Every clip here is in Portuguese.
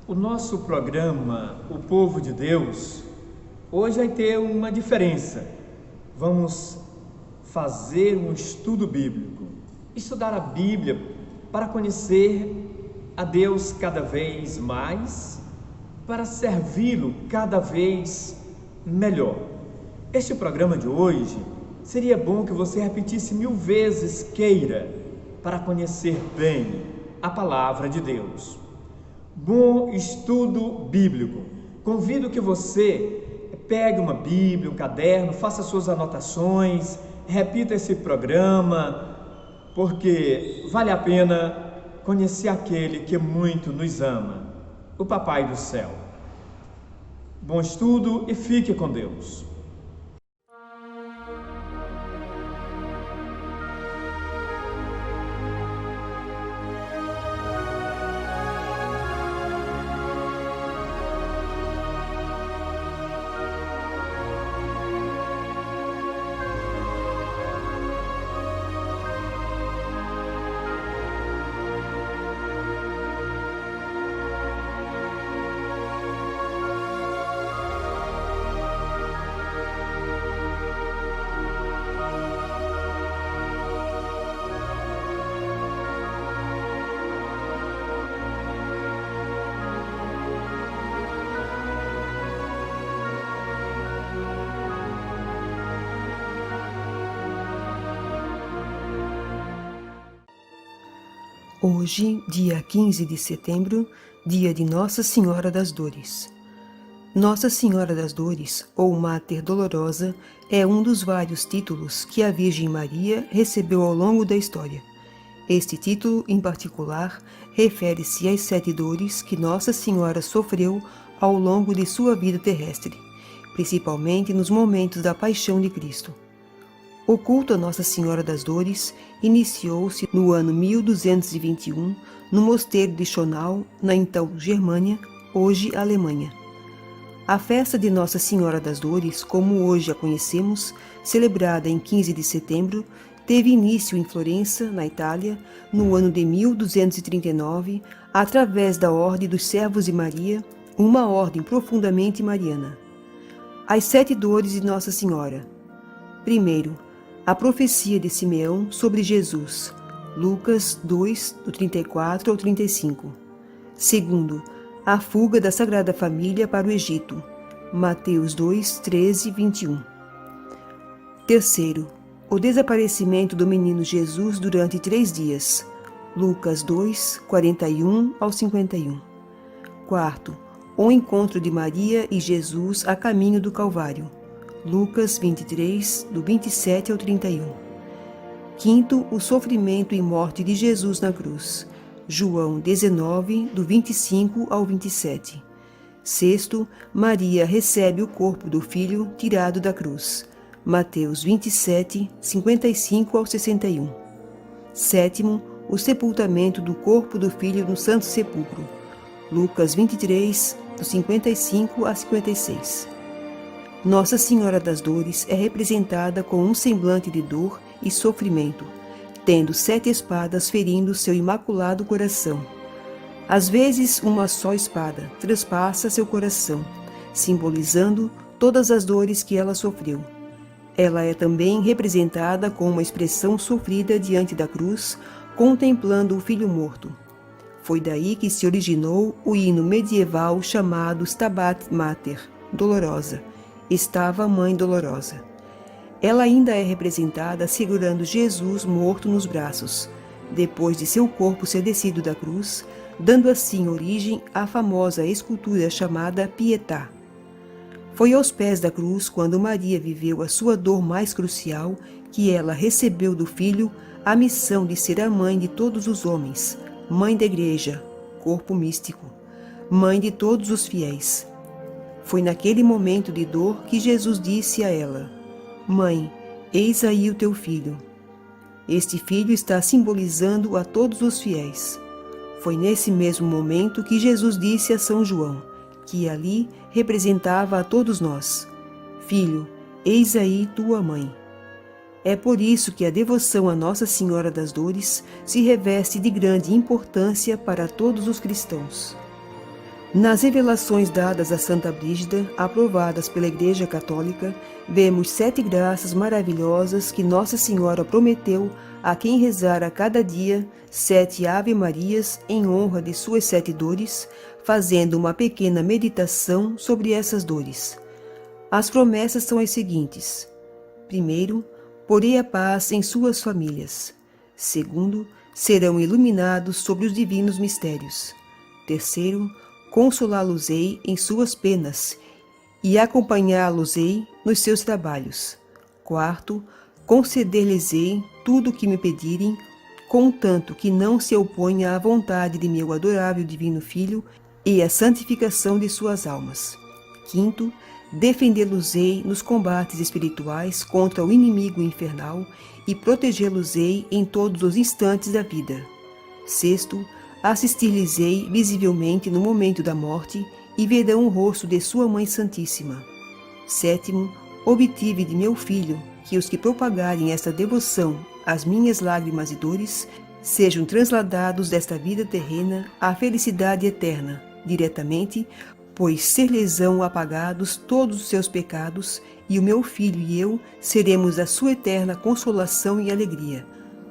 O nosso programa, O Povo de Deus, hoje vai ter uma diferença. Vamos fazer um estudo bíblico, estudar a Bíblia para conhecer a Deus cada vez mais, para servi-lo cada vez melhor. Este programa de hoje seria bom que você repetisse 1000 vezes queira, para conhecer bem a palavra de Deus. Bom estudo bíblico. Convido que você pegue uma Bíblia, um caderno, faça suas anotações, repita esse programa, porque vale a pena conhecer aquele que muito nos ama, o Papai do Céu. Bom estudo e fique com Deus. Hoje, dia 15 de setembro, dia de Nossa Senhora das Dores. Nossa Senhora das Dores, ou Mater Dolorosa, é um dos vários títulos que a Virgem Maria recebeu ao longo da história. Este título, em particular, refere-se às 7 dores que Nossa Senhora sofreu ao longo de sua vida terrestre, principalmente nos momentos da Paixão de Cristo. O culto a Nossa Senhora das Dores iniciou-se no ano 1221 no mosteiro de Schönau, na então Germânia, hoje Alemanha. A festa de Nossa Senhora das Dores, como hoje a conhecemos, celebrada em 15 de setembro, teve início em Florença, na Itália, no ano de 1239, através da Ordem dos Servos de Maria, uma ordem profundamente mariana. As 7 dores de Nossa Senhora. Primeiro, a profecia de Simeão sobre Jesus, Lucas 2, do 34 ao 35. Segundo, a fuga da Sagrada Família para o Egito, Mateus 2, 13 e 21. Terceiro, o desaparecimento do menino Jesus durante 3 dias, Lucas 2, 41 ao 51. Quarto, o encontro de Maria e Jesus a caminho do Calvário, Lucas 23, do 27 ao 31. Quinto, o sofrimento e morte de Jesus na cruz, João 19, do 25 ao 27. Sexto, Maria recebe o corpo do Filho tirado da cruz, Mateus 27, 55 ao 61. Sétimo, o sepultamento do corpo do Filho no Santo Sepulcro, Lucas 23, do 55 a 56. Nossa Senhora das Dores é representada com um semblante de dor e sofrimento, tendo 7 espadas ferindo seu imaculado coração. Às vezes, uma só espada transpassa seu coração, simbolizando todas as dores que ela sofreu. Ela é também representada com uma expressão sofrida diante da cruz, contemplando o Filho morto. Foi daí que se originou o hino medieval chamado Stabat Mater, dolorosa, estava a Mãe Dolorosa. Ela ainda é representada segurando Jesus morto nos braços, depois de seu corpo ser descido da cruz, dando assim origem à famosa escultura chamada Pietà. Foi aos pés da cruz, quando Maria viveu a sua dor mais crucial, que ela recebeu do Filho a missão de ser a mãe de todos os homens, mãe da Igreja, corpo místico, mãe de todos os fiéis. Foi naquele momento de dor que Jesus disse a ela: Mãe, eis aí o teu filho. Este filho está simbolizando a todos os fiéis. Foi nesse mesmo momento que Jesus disse a São João, que ali representava a todos nós: Filho, eis aí tua mãe. É por isso que a devoção a Nossa Senhora das Dores se reveste de grande importância para todos os cristãos. Nas revelações dadas a Santa Brígida, aprovadas pela Igreja Católica, vemos 7 graças maravilhosas que Nossa Senhora prometeu a quem rezar a cada dia 7 Ave-Marias em honra de suas 7 dores, fazendo uma pequena meditação sobre essas dores. As promessas são as seguintes. Primeiro, porei a paz em suas famílias. Segundo, serão iluminados sobre os divinos mistérios. Terceiro, consolá-los-ei em suas penas e acompanhá-los-ei nos seus trabalhos. Quarto, conceder-lhes-ei tudo o que me pedirem, contanto que não se oponha à vontade de meu adorável Divino Filho e à santificação de suas almas. Quinto, defendê-los-ei nos combates espirituais contra o inimigo infernal e protegê-los-ei em todos os instantes da vida. Sexto, assistir-lhes-ei visivelmente no momento da morte e verão o rosto de sua Mãe Santíssima. Sétimo, obtive de meu Filho que os que propagarem esta devoção às minhas lágrimas e dores sejam transladados desta vida terrena à felicidade eterna, diretamente, pois ser-lhes-ão apagados todos os seus pecados, e o meu Filho e eu seremos a sua eterna consolação e alegria.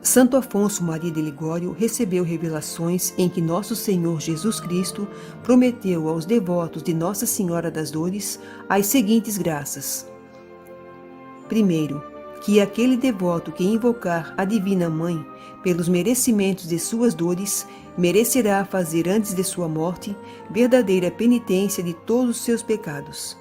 Santo Afonso Maria de Ligório recebeu revelações em que Nosso Senhor Jesus Cristo prometeu aos devotos de Nossa Senhora das Dores as seguintes graças. Primeiro, que aquele devoto que invocar a Divina Mãe pelos merecimentos de suas dores, merecerá fazer antes de sua morte verdadeira penitência de todos os seus pecados.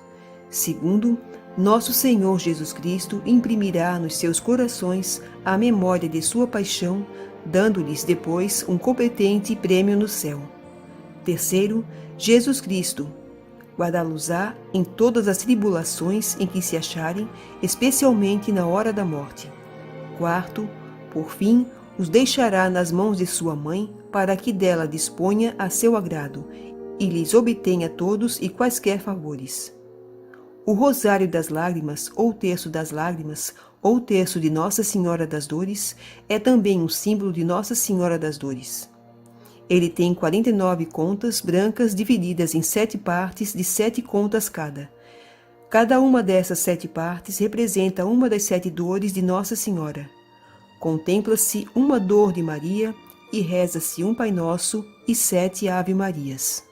Segundo, Nosso Senhor Jesus Cristo imprimirá nos seus corações a memória de sua paixão, dando-lhes depois um competente prêmio no céu. Terceiro, Jesus Cristo guardá-los-á em todas as tribulações em que se acharem, especialmente na hora da morte. Quarto, por fim, os deixará nas mãos de sua mãe, para que dela disponha a seu agrado, e lhes obtenha todos e quaisquer favores. O Rosário das Lágrimas, ou Terço das Lágrimas, ou Terço de Nossa Senhora das Dores, é também um símbolo de Nossa Senhora das Dores. Ele tem 49 contas brancas divididas em 7 partes de 7 contas cada. Cada uma dessas 7 partes representa uma das 7 dores de Nossa Senhora. Contempla-se uma dor de Maria e reza-se um Pai Nosso e 7 Ave-Marias.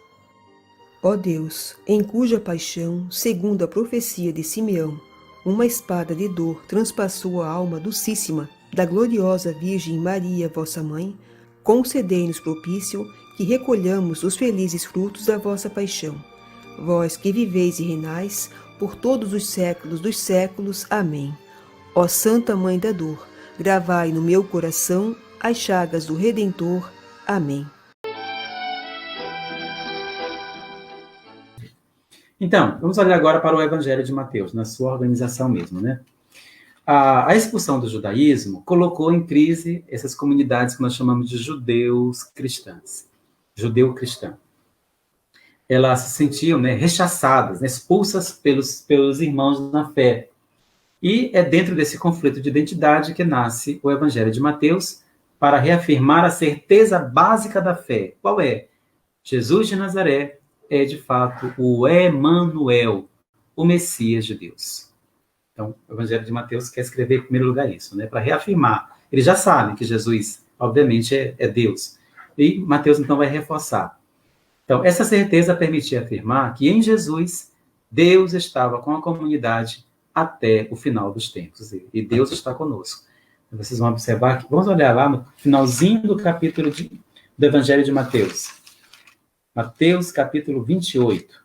Ó Deus, em cuja paixão, segundo a profecia de Simeão, uma espada de dor transpassou a alma docíssima da gloriosa Virgem Maria, vossa Mãe, concedei-nos propício que recolhamos os felizes frutos da vossa paixão. Vós que viveis e reinais por todos os séculos dos séculos. Amém. Ó Santa Mãe da Dor, gravai no meu coração as chagas do Redentor. Amém. Então, vamos olhar agora para o Evangelho de Mateus, na sua organização mesmo, né? A expulsão do judaísmo colocou em crise essas comunidades que nós chamamos de judeus cristãs, judeu-cristã. Elas se sentiam, né, rechaçadas, né, expulsas pelos irmãos na fé. E é dentro desse conflito de identidade que nasce o Evangelho de Mateus para reafirmar a certeza básica da fé. Qual é? Jesus de Nazaré é, de fato, o Emanuel, o Messias de Deus. Então, o Evangelho de Mateus quer escrever, em primeiro lugar, isso, né? Para reafirmar. Eles já sabem que Jesus, obviamente, é Deus. E Mateus, então, vai reforçar. Então, essa certeza permitia afirmar que em Jesus, Deus estava com a comunidade até o final dos tempos. E Deus está conosco. Vocês vão observar que, vamos olhar lá no finalzinho do capítulo do Evangelho de Mateus. Mateus, capítulo 28.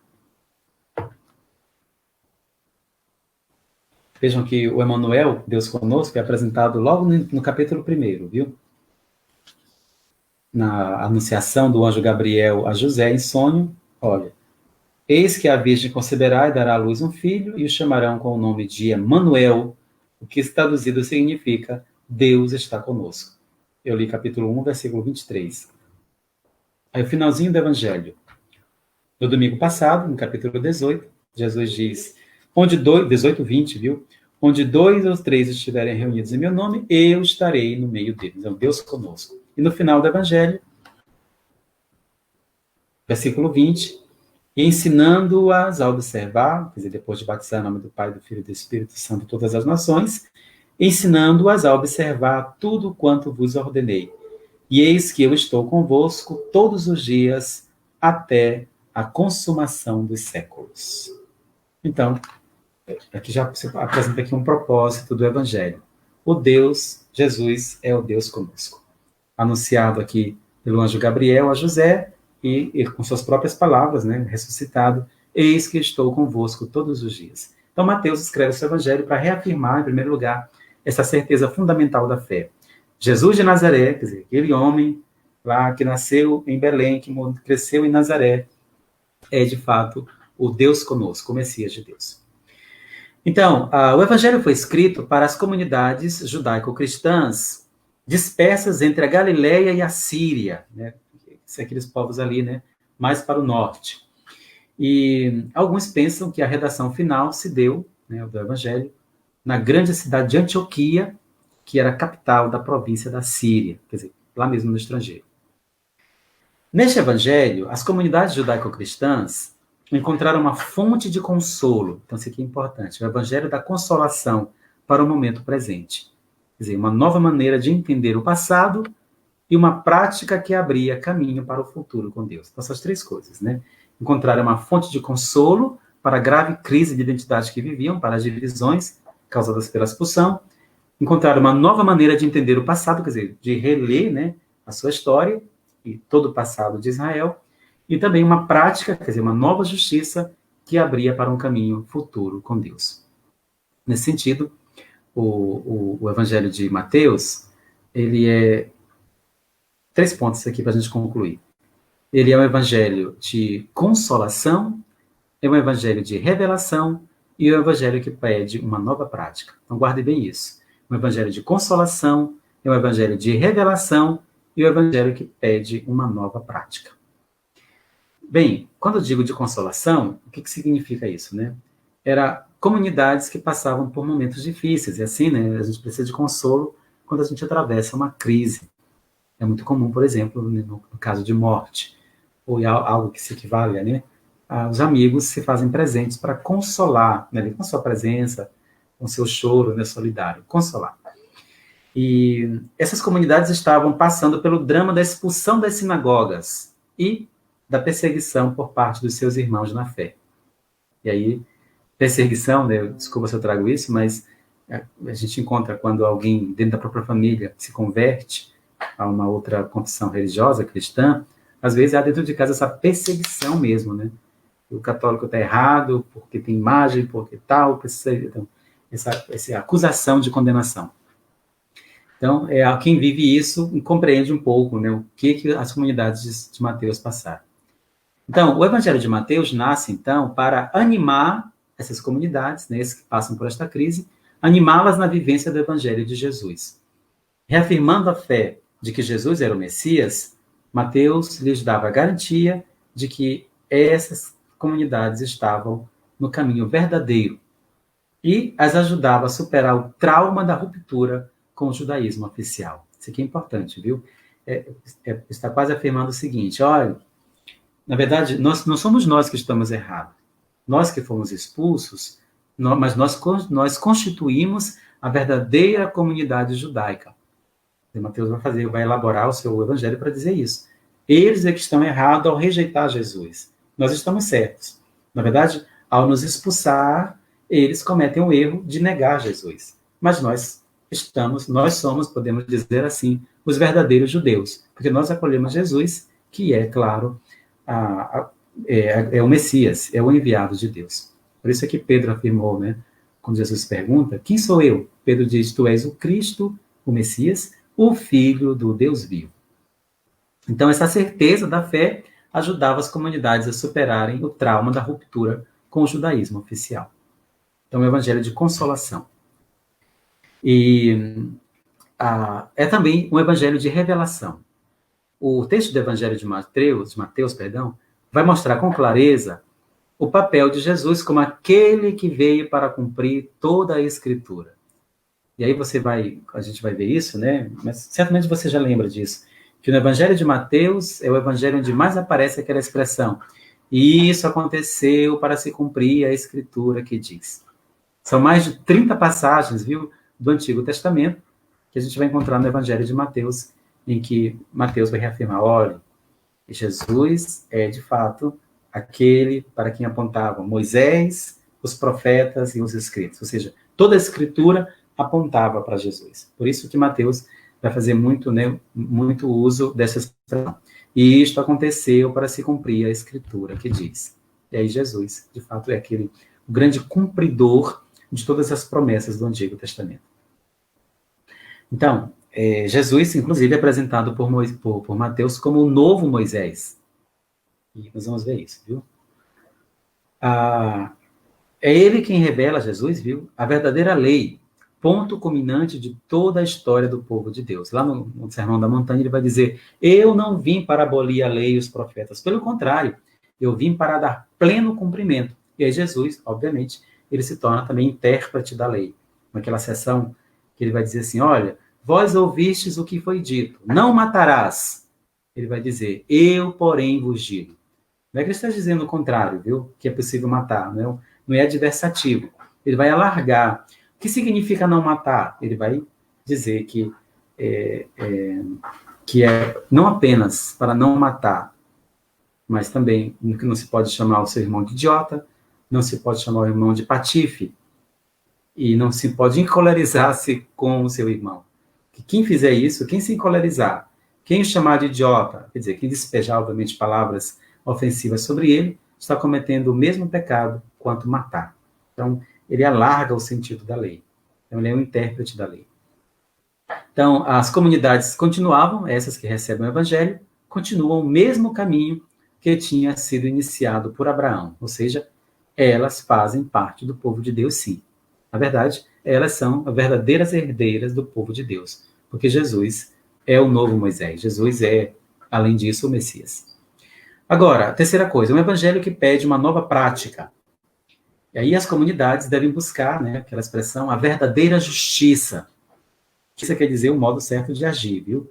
Vejam que o Emanuel, Deus conosco, é apresentado logo no capítulo 1, viu? Na anunciação do anjo Gabriel a José em sonho, olha, eis que a Virgem conceberá e dará à luz um filho, e o chamarão com o nome de Emanuel, o que traduzido significa Deus está conosco. Eu li capítulo 1, versículo 23. Aí o finalzinho do Evangelho. No domingo passado, no capítulo 18, Jesus diz, 18, 20, viu? Onde 2 ou 3 estiverem reunidos em meu nome, eu estarei no meio deles. Então, Deus conosco. E no final do Evangelho, versículo 20, e ensinando-as a observar, quer dizer, depois de batizar em nome do Pai, do Filho e do Espírito Santo todas as nações, ensinando-as a observar tudo quanto vos ordenei. E eis que eu estou convosco todos os dias até a consumação dos séculos. Então, aqui já se apresenta aqui um propósito do Evangelho. O Deus, Jesus, é o Deus conosco. Anunciado aqui pelo anjo Gabriel a José, e com suas próprias palavras, né, ressuscitado, eis que estou convosco todos os dias. Então, Mateus escreve o seu Evangelho para reafirmar, em primeiro lugar, essa certeza fundamental da fé. Jesus de Nazaré, quer dizer, aquele homem lá que nasceu em Belém, que cresceu em Nazaré, é, de fato, o Deus conosco, o Messias de Deus. Então, o Evangelho foi escrito para as comunidades judaico-cristãs dispersas entre a Galileia e a Síria, né? Aqueles povos ali, né? Mais para o norte. E alguns pensam que a redação final se deu, né, do Evangelho, na grande cidade de Antioquia, que era a capital da província da Síria, quer dizer, lá mesmo no estrangeiro. Neste Evangelho, as comunidades judaico-cristãs encontraram uma fonte de consolo. Então, isso aqui é importante. O Evangelho da consolação para o momento presente. Quer dizer, uma nova maneira de entender o passado e uma prática que abria caminho para o futuro com Deus. Então, essas três coisas, né? Encontraram uma fonte de consolo para a grave crise de identidade que viviam, para as divisões causadas pela expulsão. Encontraram uma nova maneira de entender o passado, quer dizer, de reler, né, a sua história e todo o passado de Israel. E também uma prática, quer dizer, uma nova justiça que abria para um caminho futuro com Deus. Nesse sentido, o Evangelho de Mateus, ele é... 3 pontos aqui para a gente concluir. Ele é um evangelho de consolação, é um evangelho de revelação e é um evangelho que pede uma nova prática. Então, guarde bem isso. Um evangelho de consolação, é um evangelho de revelação e um evangelho que pede uma nova prática. Bem, quando eu digo de consolação, o que significa isso, né? Era comunidades que passavam por momentos difíceis, e assim, né, a gente precisa de consolo quando a gente atravessa uma crise. É muito comum, por exemplo, no caso de morte, ou algo que se equivale, né? Os amigos se fazem presentes para consolar, né, com sua presença, com seu choro, né, solidário, consolar. E essas comunidades estavam passando pelo drama da expulsão das sinagogas e da perseguição por parte dos seus irmãos na fé. E aí, perseguição, né, desculpa se eu trago isso, mas a gente encontra quando alguém dentro da própria família se converte a uma outra confissão religiosa, cristã, às vezes há dentro de casa essa perseguição mesmo, né? O católico está errado, porque tem imagem, porque tal, então, essa acusação de condenação. Então, quem vive isso compreende um pouco, né, o que as comunidades de Mateus passaram. Então, o Evangelho de Mateus nasce, então, para animar essas comunidades, né, que passam por esta crise, animá-las na vivência do Evangelho de Jesus. Reafirmando a fé de que Jesus era o Messias, Mateus lhes dava a garantia de que essas comunidades estavam no caminho verdadeiro e as ajudava a superar o trauma da ruptura com o judaísmo oficial. Isso aqui é importante, viu? Está quase afirmando o seguinte, olha, na verdade, não somos nós que estamos errados. Nós que fomos expulsos, mas nós constituímos a verdadeira comunidade judaica. E Mateus vai elaborar o seu evangelho para dizer isso. Eles é que estão errados ao rejeitar Jesus. Nós estamos certos. Na verdade, ao nos expulsar, eles cometem o erro de negar Jesus. Mas nós somos, podemos dizer assim, os verdadeiros judeus, porque nós acolhemos Jesus, que é, claro, é o Messias, é o enviado de Deus. Por isso é que Pedro afirmou, né, quando Jesus pergunta, quem sou eu? Pedro diz, tu és o Cristo, o Messias, o Filho do Deus vivo. Então, essa certeza da fé ajudava as comunidades a superarem o trauma da ruptura com o judaísmo oficial. Então, é um evangelho de consolação. E é também um evangelho de revelação. O texto do evangelho de Mateus, vai mostrar com clareza o papel de Jesus como aquele que veio para cumprir toda a Escritura. E aí a gente vai ver isso, né? Mas certamente você já lembra disso, que no Evangelho de Mateus é o Evangelho onde mais aparece aquela expressão, E isso aconteceu para se cumprir a escritura que diz. São mais de 30 passagens, viu, do Antigo Testamento, que a gente vai encontrar no Evangelho de Mateus, em que Mateus vai reafirmar, olha, Jesus é, de fato, aquele para quem apontavam Moisés, os profetas e os escritos. Ou seja, toda a escritura apontava para Jesus. Por isso que Mateus vai fazer muito, né, muito uso dessa expressão. E isto aconteceu para se cumprir a escritura que diz. E aí Jesus, de fato, é aquele o grande cumpridor de todas as promessas do Antigo Testamento. Então, Jesus, inclusive, é apresentado por Mateus como o novo Moisés. E nós vamos ver isso, viu? É ele quem revela, Jesus, viu? A verdadeira lei, ponto culminante de toda a história do povo de Deus. Lá no Sermão da Montanha, ele vai dizer, eu não vim para abolir a lei e os profetas. Pelo contrário, eu vim para dar pleno cumprimento. E aí Jesus, obviamente, ele se torna também intérprete da lei. Naquela sessão que ele vai dizer assim, olha, vós ouvistes o que foi dito, não matarás. Ele vai dizer, eu, porém, vos digo. Não é que ele está dizendo o contrário, viu? Que é possível matar, não é adversativo. Ele vai alargar. O que significa não matar? Ele vai dizer que é não apenas para não matar, mas também que não se pode chamar o seu irmão de idiota, não se pode chamar o irmão de patife, e não se pode encolerizar-se com o seu irmão. Que quem fizer isso, quem se encolerizar, quem o chamar de idiota, quer dizer, quem despejar, obviamente, palavras ofensivas sobre ele, está cometendo o mesmo pecado quanto matar. Então, ele alarga o sentido da lei. Então, ele é um intérprete da lei. Então, as comunidades continuavam, essas que recebem o evangelho, continuam o mesmo caminho que tinha sido iniciado por Abraão. Ou seja, elas fazem parte do povo de Deus, sim. Na verdade, elas são as verdadeiras herdeiras do povo de Deus, porque Jesus é o novo Moisés. Jesus é, além disso, o Messias. Agora, a terceira coisa, um evangelho que pede uma nova prática. E aí as comunidades devem buscar, né, aquela expressão, a verdadeira justiça. Isso quer dizer o modo certo de agir, viu?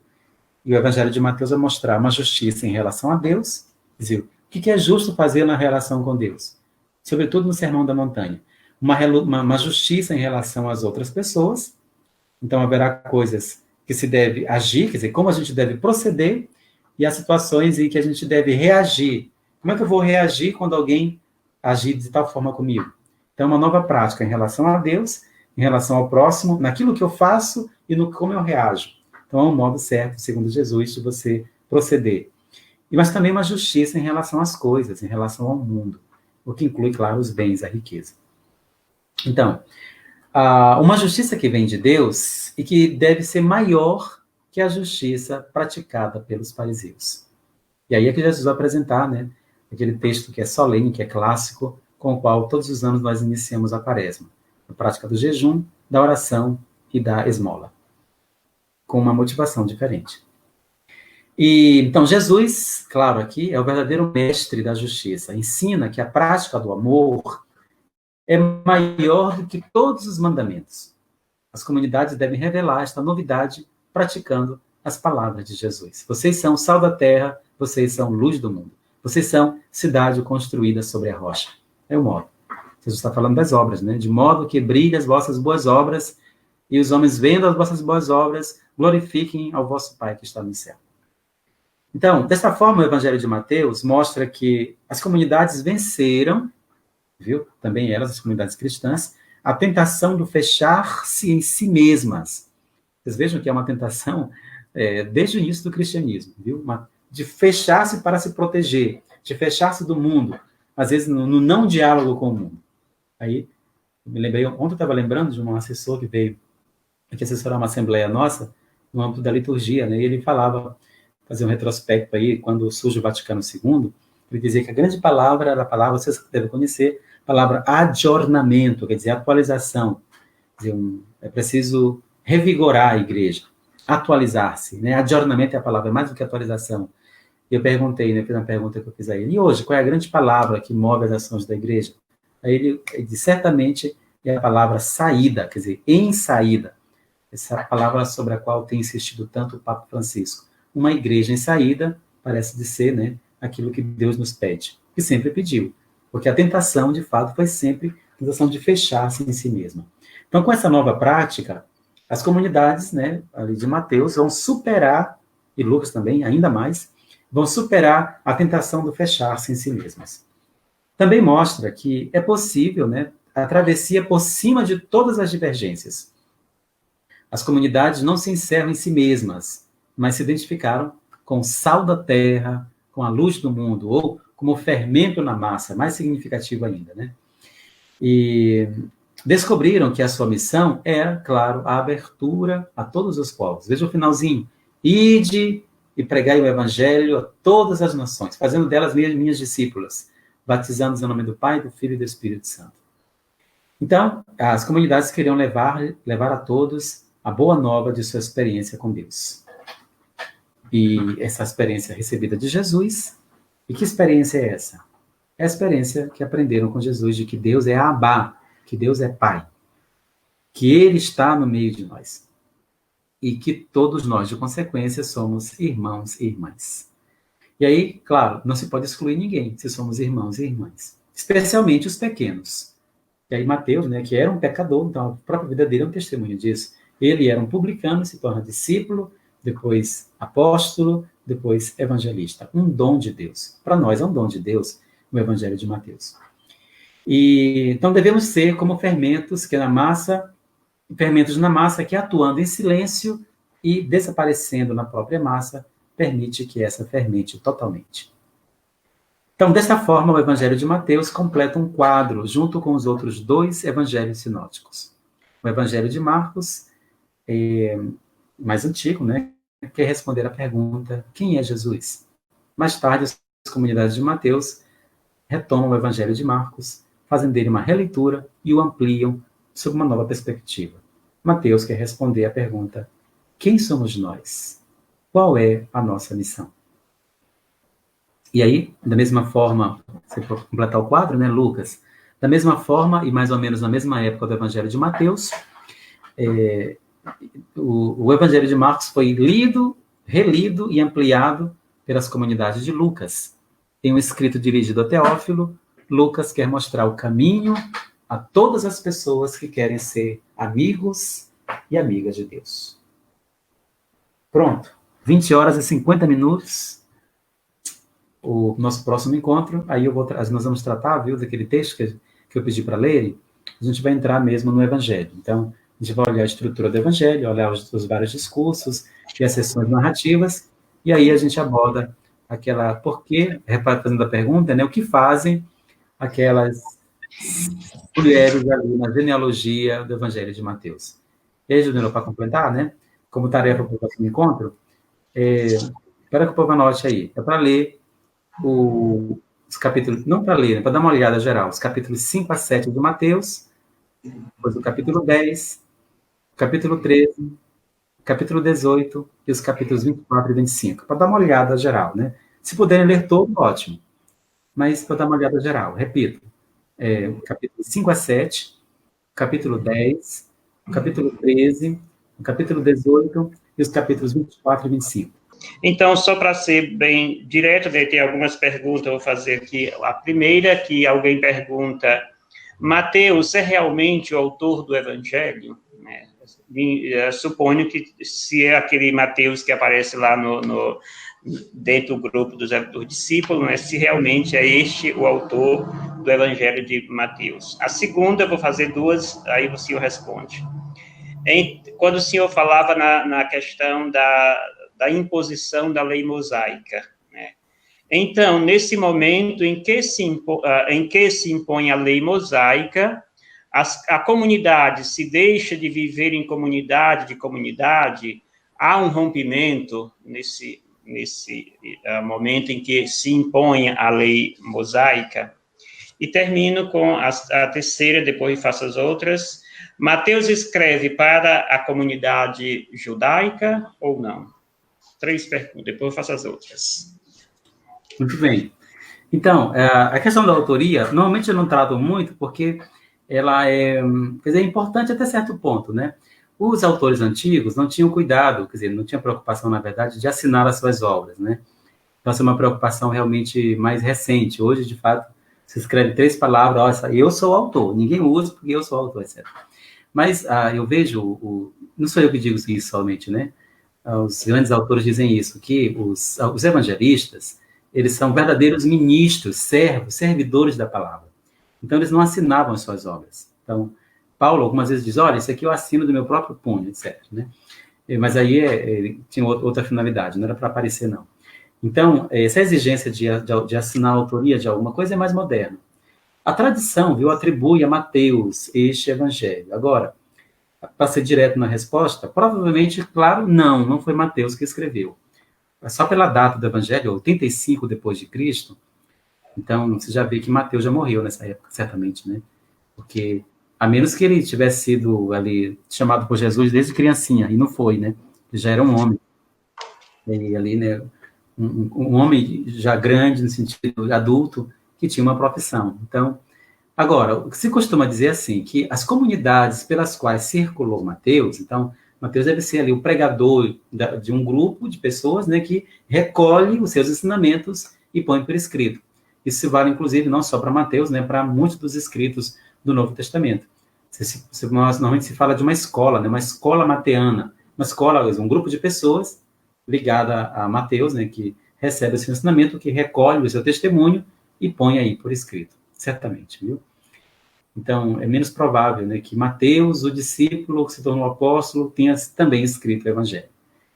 E o evangelho de Mateus vai mostrar uma justiça em relação a Deus, dizer, o que é justo fazer na relação com Deus? Sobretudo no Sermão da Montanha. Uma justiça em relação às outras pessoas. Então, haverá coisas que se deve agir, quer dizer, como a gente deve proceder, e as situações em que a gente deve reagir. Como é que eu vou reagir quando alguém agir de tal forma comigo? Então, uma nova prática em relação a Deus, em relação ao próximo, naquilo que eu faço e no como eu reajo. Então, é um modo certo, segundo Jesus, de você proceder. Mas também uma justiça em relação às coisas, em relação ao mundo, o que inclui, claro, os bens, a riqueza. Então, uma justiça que vem de Deus e que deve ser maior que a justiça praticada pelos fariseus. E aí é que Jesus vai apresentar, né, aquele texto que é solene, que é clássico, com o qual todos os anos nós iniciamos a quaresma. A prática do jejum, da oração e da esmola. Com uma motivação diferente. E, então, Jesus, claro, aqui é o verdadeiro mestre da justiça. Ensina que a prática do amor é maior do que todos os mandamentos. As comunidades devem revelar esta novidade praticando as palavras de Jesus. Vocês são sal da terra, vocês são luz do mundo. Vocês são cidade construída sobre a rocha. É o modo. Jesus está falando das obras, né? De modo que brilhem as vossas boas obras e os homens vendo as vossas boas obras glorifiquem ao vosso Pai que está no céu. Então, dessa forma, o Evangelho de Mateus mostra que as comunidades venceram, viu? Também elas, as comunidades cristãs, a tentação do fechar-se em si mesmas. Vocês vejam que é uma tentação desde o início do cristianismo, viu? De fechar-se para se proteger, de fechar-se do mundo, às vezes no não diálogo com o mundo. Aí, eu me lembrei, ontem eu estava lembrando de um assessor que veio aqui assessorar uma assembleia nossa, no âmbito da liturgia, né? E ele falava, fazer um retrospecto aí, quando surge o Vaticano II, ele dizia que a grande palavra era a palavra, vocês devem conhecer, a palavra adornamento, quer dizer, atualização. Quer dizer, é preciso revigorar a igreja, atualizar-se, né? Adornamento é a palavra, é mais do que atualização. Eu perguntei, né? Fiz uma pergunta que eu fiz a ele, e hoje, qual é a grande palavra que move as ações da igreja? Aí ele disse, certamente, é a palavra saída, quer dizer, em saída. Essa palavra sobre a qual tem insistido tanto o Papa Francisco. Uma igreja em saída, parece de ser, né, aquilo que Deus nos pede. que sempre pediu. Porque a tentação, de fato, foi sempre a tentação de fechar-se em si mesma. Então, com essa nova prática, as comunidades, né, ali de Mateus, vão superar, e Lucas também, ainda mais, vão superar a tentação do fechar-se em si mesmas. Também mostra que é possível, né, a travessia por cima de todas as divergências. As comunidades não se encerram em si mesmas, mas se identificaram com o sal da terra, com a luz do mundo, ou como fermento na massa, mais significativo ainda, né? E descobriram que a sua missão é, claro, a abertura a todos os povos. Veja o finalzinho. Ide e pregai o evangelho a todas as nações, fazendo delas minhas discípulas, batizando-os em nome do Pai, do Filho e do Espírito Santo. Então, as comunidades queriam levar a todos a boa nova de sua experiência com Deus. E essa experiência recebida de Jesus. E que experiência é essa? É a experiência que aprenderam com Jesus de que Deus é Abá, que Deus é Pai, que Ele está no meio de nós. E que todos nós, de consequência, somos irmãos e irmãs. E aí, claro, não se pode excluir ninguém, se somos irmãos e irmãs. Especialmente os pequenos. E aí Mateus, né, que era um pecador, então a própria vida dele é um testemunho disso. Ele era um publicano, se torna discípulo, depois apóstolo, depois evangelista. Um dom de Deus. Para nós é um dom de Deus, o Evangelho de Mateus. E então devemos ser como fermentos que na massa, fermentos na massa que atuando em silêncio e desaparecendo na própria massa, permite que essa fermente totalmente. Então, dessa forma, o Evangelho de Mateus completa um quadro junto com os outros 2 evangelhos sinóticos. O Evangelho de Marcos, mais antigo, né, quer responder à pergunta, quem é Jesus? Mais tarde, as comunidades de Mateus retomam o Evangelho de Marcos, fazem dele uma releitura e o ampliam sob uma nova perspectiva. Mateus quer responder à pergunta, quem somos nós? Qual é a nossa missão? E aí, da mesma forma, se for completar o quadro, né, Lucas, da mesma forma, e mais ou menos na mesma época do Evangelho de Mateus, o Evangelho de Marcos foi lido, relido e ampliado pelas comunidades de Lucas. Tem um escrito dirigido a Teófilo, Lucas quer mostrar o caminho a todas as pessoas que querem ser amigos e amigas de Deus. Pronto, 20 horas e 50 minutos, o nosso próximo encontro, aí nós vamos tratar, viu, daquele texto que eu pedi para lerem, a gente vai entrar mesmo no Evangelho. Então, a gente vai olhar a estrutura do Evangelho, olhar os vários discursos e as sessões narrativas, e aí a gente aborda aquela, fazendo a pergunta, né, o que fazem aquelas mulheres ali na genealogia do Evangelho de Mateus. E aí, Juliano, para completar, né, como tarefa para o próximo encontro, espera que o povo anote aí, é para ler os capítulos, não para ler, para dar uma olhada geral, os capítulos 5 a 7 de Mateus, depois o capítulo 10, o capítulo 13, o capítulo 18 e os capítulos 24 e 25, para dar uma olhada geral, né? Se puderem ler todo, ótimo, mas para dar uma olhada geral, repito, o capítulo 5 a 7, o capítulo 10, o capítulo 13, o capítulo 18 e os capítulos 24 e 25. Então, só para ser bem direto, tem algumas perguntas, eu vou fazer aqui. A primeira, que alguém pergunta, Mateus é realmente o autor do Evangelho? Suponho que se é aquele Mateus que aparece lá dentro do grupo dos discípulos, né, se realmente é este o autor do Evangelho de Mateus. A segunda, eu vou fazer 2, aí o senhor responde. Quando o senhor falava na questão da imposição da lei mosaica, né? Então, nesse momento em que se impõe a lei mosaica, a comunidade se deixa de viver em comunidade, há um rompimento nesse momento em que se impõe a lei mosaica. E termino com a terceira, depois faço as outras. Mateus escreve para a comunidade judaica ou não? 3 perguntas, depois eu faço as outras. Muito bem. Então, a questão da autoria, normalmente eu não trato muito, porque ela é importante até certo ponto, né? Os autores antigos não tinham cuidado, quer dizer, não tinham preocupação, na verdade, de assinar as suas obras, né? Então, essa é uma preocupação realmente mais recente. Hoje, de fato, se escreve 3 palavras, ó, eu sou o autor, ninguém usa porque eu sou o autor, etc. Mas eu vejo, não sou eu que digo isso somente, né? Os grandes autores dizem isso, que os evangelistas, eles são verdadeiros ministros, servidores da palavra. Então, eles não assinavam as suas obras. Então, Paulo algumas vezes diz, olha, isso aqui eu assino do meu próprio punho, etc. Né? Mas aí ele tinha outra finalidade, não era para aparecer, não. Então, essa exigência de assinar a autoria de alguma coisa é mais moderna. A tradição, viu, atribui a Mateus este evangelho. Agora, para ser direto na resposta, provavelmente, claro, não foi Mateus que escreveu. Só pela data do evangelho, 85 depois de Cristo, então você já vê que Mateus já morreu nessa época, certamente, né? Porque, a menos que ele tivesse sido ali chamado por Jesus desde criancinha, e não foi, né? Ele já era um homem. E ali, né? Um homem já grande, no sentido adulto, que tinha uma profissão. Então, agora, o que se costuma dizer assim, que as comunidades pelas quais circulou Mateus, então, Mateus deve ser ali o pregador de um grupo de pessoas, né, que recolhe os seus ensinamentos e põe por escrito. Isso vale, inclusive, não só para Mateus, né, para muitos dos escritos do Novo Testamento. Normalmente se fala de uma escola, né, uma escola mateana, uma escola, um grupo de pessoas ligada a Mateus, né, que recebe o seu ensinamento, que recolhe o seu testemunho e põe aí por escrito, certamente, viu? Então, é menos provável, né, que Mateus, o discípulo que se tornou apóstolo, tenha também escrito o evangelho.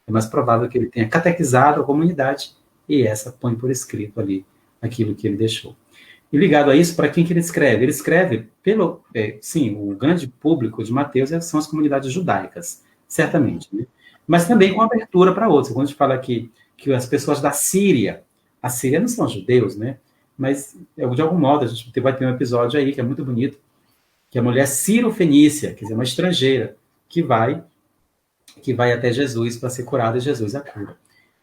É mais provável que ele tenha catequizado a comunidade e essa põe por escrito ali aquilo que ele deixou. E ligado a isso, para quem que ele escreve? Ele escreve sim, o grande público de Mateus são as comunidades judaicas, certamente, né? Mas também com abertura para outros. Quando a gente fala aqui que as pessoas da Síria, a Síria não são judeus, né? Mas, de algum modo, a gente vai ter um episódio aí que é muito bonito, que a mulher sírio-fenícia, quer dizer, uma estrangeira, que vai até Jesus para ser curada e Jesus a cura.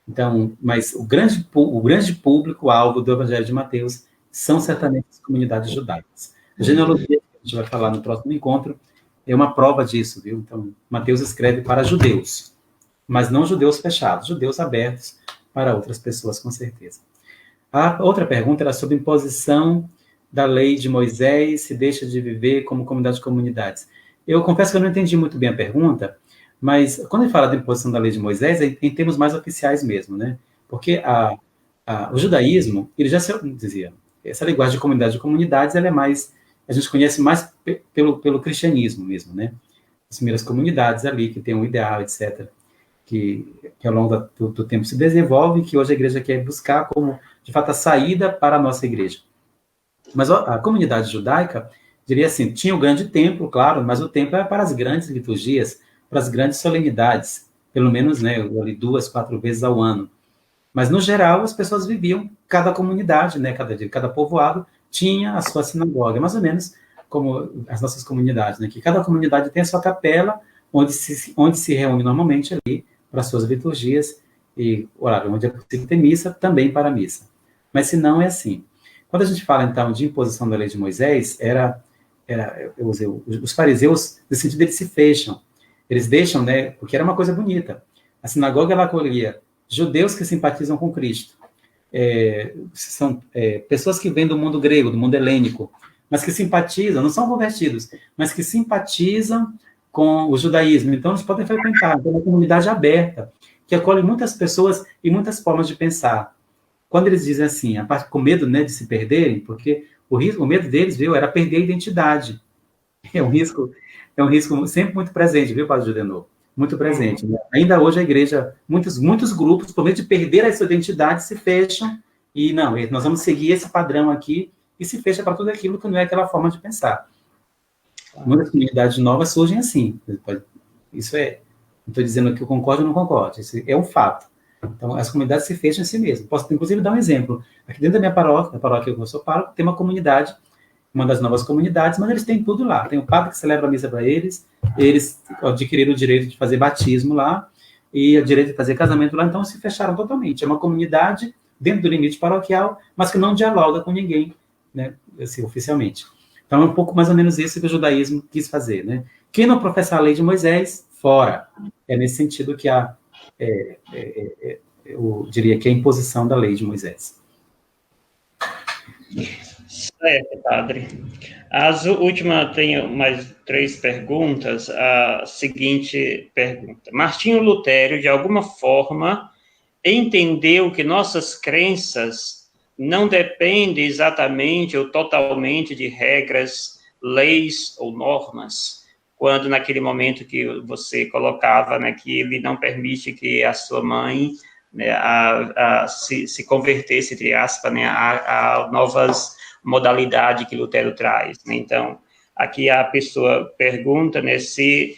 Então, mas o grande público-alvo do Evangelho de Mateus são certamente as comunidades judaicas. A genealogia, que a gente vai falar no próximo encontro, é uma prova disso, viu? Então, Mateus escreve para judeus, mas não judeus fechados, judeus abertos para outras pessoas, com certeza. A outra pergunta era sobre imposição da lei de Moisés, se deixa de viver como comunidade de comunidades. Eu confesso que eu não entendi muito bem a pergunta, mas quando ele fala da imposição da lei de Moisés, é em termos mais oficiais mesmo, né? Porque o judaísmo, ele já dizia, essa linguagem de comunidade de comunidades, ela é mais, a gente conhece mais pelo cristianismo mesmo, né? As primeiras comunidades ali, que tem um ideal, etc., que ao longo do tempo se desenvolve, que hoje a igreja quer buscar como, de fato, a saída para a nossa igreja. Mas a comunidade judaica, diria assim, tinha o grande templo, claro, mas o templo era para as grandes liturgias, para as grandes solenidades, pelo menos, né, ali 2, 4 vezes ao ano. Mas, no geral, as pessoas viviam, cada comunidade, né, cada povoado, tinha a sua sinagoga, mais ou menos como as nossas comunidades, né, que cada comunidade tem a sua capela, onde se reúne normalmente ali para as suas liturgias, e horário onde é possível ter missa, também para a missa. Mas, se não, é assim. Quando a gente fala, então, de imposição da lei de Moisés, os fariseus, no sentido, eles se fecham. Eles deixam, né, porque era uma coisa bonita. A sinagoga, ela acolhia judeus que simpatizam com Cristo. São pessoas que vêm do mundo grego, do mundo helênico, mas que simpatizam, não são convertidos, mas que simpatizam com o judaísmo. Então, eles podem frequentar. Então, é uma comunidade aberta, que acolhe muitas pessoas e muitas formas de pensar. Quando eles dizem assim, a parte com medo, né, de se perderem, porque o medo deles, viu, era perder a identidade. É um risco sempre muito presente, viu, Padre Judenor? Muito presente. Né? Ainda hoje a igreja, muitos grupos, por medo de perder a sua identidade, se fecham e não, nós vamos seguir esse padrão aqui e se fecha para tudo aquilo que não é aquela forma de pensar. Muitas comunidades novas surgem assim. Isso não estou dizendo que eu concordo ou não concordo, isso é um fato. Então, as comunidades se fecham em si mesmas. Posso, inclusive, dar um exemplo. Aqui dentro da minha paróquia, a paróquia que eu sou pároco, tem uma comunidade, uma das novas comunidades, mas eles têm tudo lá. Tem o padre que celebra a missa para eles adquiriram o direito de fazer batismo lá, e o direito de fazer casamento lá, então se fecharam totalmente. É uma comunidade dentro do limite paroquial, mas que não dialoga com ninguém, né, assim, oficialmente. Então, é um pouco mais ou menos isso que o judaísmo quis fazer, né? Quem não professa a lei de Moisés, fora. É nesse sentido que eu diria que é a imposição da lei de Moisés. Certo, padre. As últimas, tenho mais 3 perguntas. A seguinte pergunta. Martinho Lutero, de alguma forma, entendeu que nossas crenças não dependem exatamente ou totalmente de regras, leis ou normas, quando naquele momento que você colocava, né, que ele não permite que a sua mãe, né, se convertesse, entre aspas, né, a novas modalidades que Lutero traz, né? Então, aqui a pessoa pergunta, né, se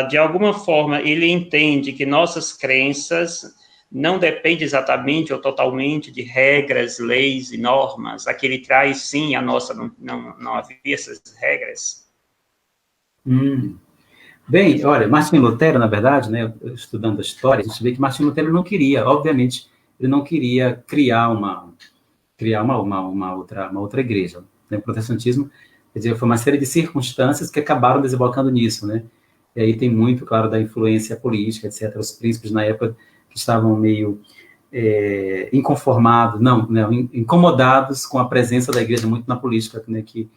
de alguma forma ele entende que nossas crenças não dependem exatamente ou totalmente de regras, leis e normas. Aqui ele traz, sim, a nossa, não havia essas regras. Bem, olha, Martinho Lutero, na verdade, né, estudando a história, a gente vê que Martinho Lutero não queria, obviamente, ele não queria criar uma outra igreja, né? O protestantismo, quer dizer, foi uma série de circunstâncias que acabaram desembocando nisso, né? E aí tem muito, claro, da influência política, etc. Os príncipes na época que estavam meio inconformados, incomodados com a presença da igreja muito na política, né, que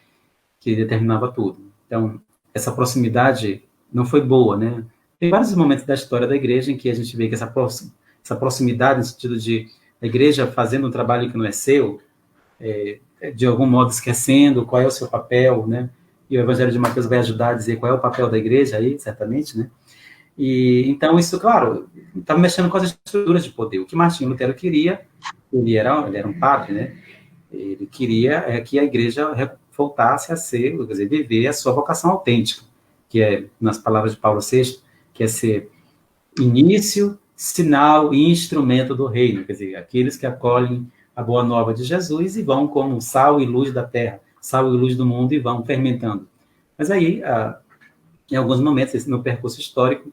determinava tudo. Então, essa proximidade não foi boa, né? Tem vários momentos da história da igreja em que a gente vê que essa proximidade, no sentido de a igreja fazendo um trabalho que não é seu, de algum modo esquecendo qual é o seu papel, né? E o Evangelho de Mateus vai ajudar a dizer qual é o papel da igreja aí, certamente, né? E então isso, claro, estava mexendo com as estruturas de poder. O que Martinho Lutero queria, ele era um padre, né? Ele queria que a igreja voltasse a ser, quer dizer, viver a sua vocação autêntica, que é, nas palavras de Paulo VI, que é ser início, sinal e instrumento do reino, quer dizer, aqueles que acolhem a boa nova de Jesus e vão como sal e luz da terra, sal e luz do mundo, e vão fermentando. Mas aí, em alguns momentos, no percurso histórico,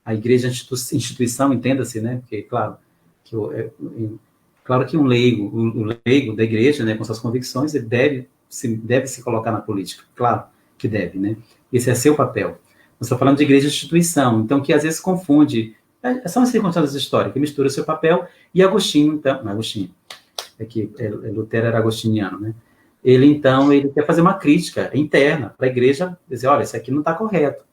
a igreja, instituição, entenda-se, né, porque, claro, que um leigo, o leigo da igreja, né, com suas convicções, ele deve se colocar na política, claro que deve, né, esse é seu papel. Nós estamos falando de igreja instituição, então, que às vezes confunde, são as circunstâncias históricas, que mistura o seu papel, e Agostinho, então, Lutero era agostiniano, né, ele quer fazer uma crítica interna para a igreja, dizer, olha, isso aqui não está correto.